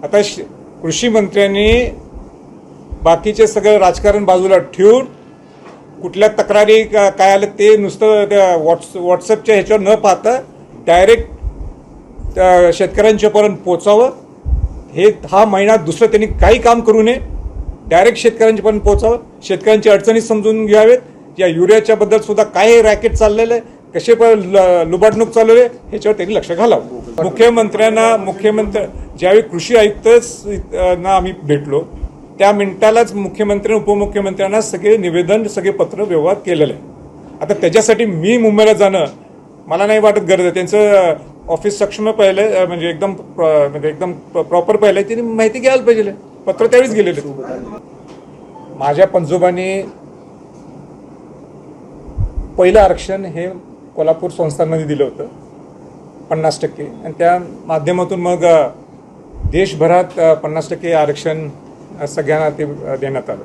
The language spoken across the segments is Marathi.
आता कृषी मंत्र्यांनी बाकीचे सगळं राजकारण बाजूला ठेवून कुठल्या तक्रारी काय आलं ते नुसतं त्या व्हॉट्सअपच्या ह्याच्यावर न पाहता डायरेक्ट शेतकऱ्यांच्यापर्यंत पोचावं. हा महिना दुसरं त्यांनी काही काम करू नये, डायरेक्ट शेतकऱ्यांच्यापर्यंत पोचावं, शेतकऱ्यांची अडचणी समजून घ्यावेत. या युरियाच्या बद्दल सुद्धा काय रॅकेट चाललेलं आहे, कसे लुबाडणूक चाललेली आहे ह्याच्यावर त्यांनी लक्ष घालावं. मुख्यमंत्री ज्यावेळी कृषी आयुक्त ना आम्ही भेटलो त्या मिनिटालाच मुख्यमंत्री उपमुख्यमंत्र्यांना सगळे निवेदन सगळे पत्र व्यवहार केलेलं आहे. आता त्याच्यासाठी मी मुंबईला जाणं मला नाही वाटत गरज आहे. त्यांचं ऑफिस सक्षम पाहिलं म्हणजे एकदम प्रॉपर पाहिलं, त्यांनी माहिती घ्यायला पाहिजे. पत्र त्यावेळीच गेलेले. माझ्या पंजोबांनी पहिलं आरक्षण हे कोल्हापूर संस्थांमध्ये दिलं होतं 50%, आणि त्या माध्यमातून मग देशभरात 50% आरक्षण सगळ्यांना ते देण्यात आलं.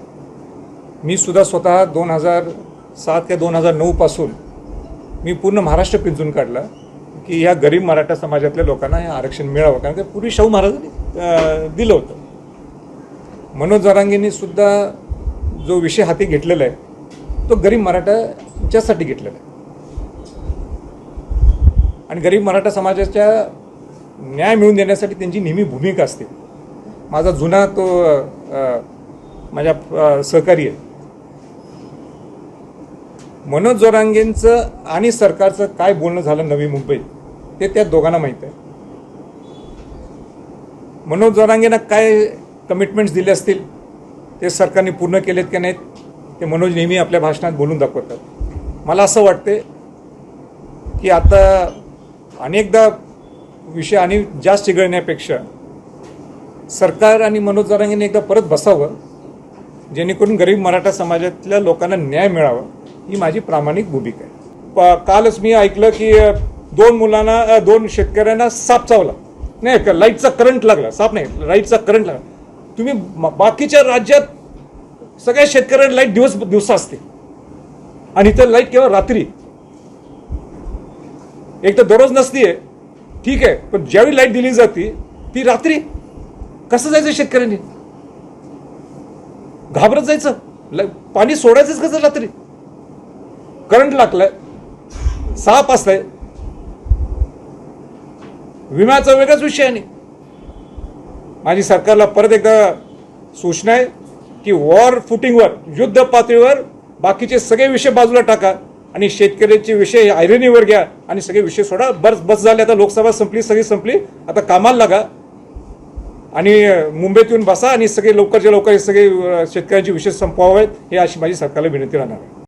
मी सुद्धा स्वतः 2007 ते 2009 पासून मी पूर्ण महाराष्ट्र पिंजून काढला की ह्या गरीब मराठा समाजातल्या लोकांना हे आरक्षण मिळावं, कारण ते पूर्वी शाहू महाराजांनी दिलं होतं. मनोज जरांगेंनी सुद्धा जो विषय हाती घेतलेला आहे तो गरीब मराठाच्यासाठी घेतलेला आहे, आणि गरीब मराठा समाजाच्या न्याय मिळवून देण्यासाठी त्यांची नेहमी भूमिका असते. माझा जुना तो माझ्या सहकारी आहे. मनोज जरांगेंचं आणि सरकारचं काय बोलणं झालं नवी मुंबईत ते त्या दोघांना माहीत आहे. मनोज जरांगेंना काय कमिटमेंट्स दिले असतील ते सरकारने पूर्ण केलेत की नाहीत ते मनोज नेहमी आपल्या भाषणात बोलून दाखवतात. मला असं वाटते की आता अनेकदा विषय आणि जास्त चिघळण्यापेक्षा सरकार आणि मनोज जरांगेंनी एकदा परत बसावं, जेणेकरून गरीब मराठा समाजातल्या लोकांना न्याय मिळावा, ही माझी प्रामाणिक भूमिका आहे. कालच मी ऐकलं की 2 शेतकऱ्यांना साप चावला, नाही लाईटचा करंट लागला, साप नाही लाईटचा करंट लागला. तुम्ही बाकीच्या राज्यात सगळ्या शेतकऱ्यांना लाईट दिवसा असते आणि इथं लाईट केवळ रात्री. एक तर दररोज नसतीये ठीक आहे, पण ज्यावेळी लाईट दिली जाते ती रात्री. कसं जायचं शेतकऱ्यांनी? घाबरत जायचं, पाणी सोडायचंच कसं रात्री? करंट लागलाय, साप असलाय, विम्याचा वेगळाच विषय आहे. माझी सरकारला परत एकदा सूचना आहे की वॉर फुटिंगवर, युद्ध पातळीवर बाकीचे सगळे विषय बाजूला टाका आणि शेतकऱ्याचे विषय ऐरणीवर घ्या आणि सगळे विषय सोडा. बस झाले, आता लोकसभा संपली, सगळी संपली, आता कामाला लागा आणि मुंबईत येऊन बसा आणि सगळे लवकरच्या लवकर सगळे शेतकऱ्यांचे विषय संपवावेत, हे अशी माझी सरकारला विनंती राहणार आहे.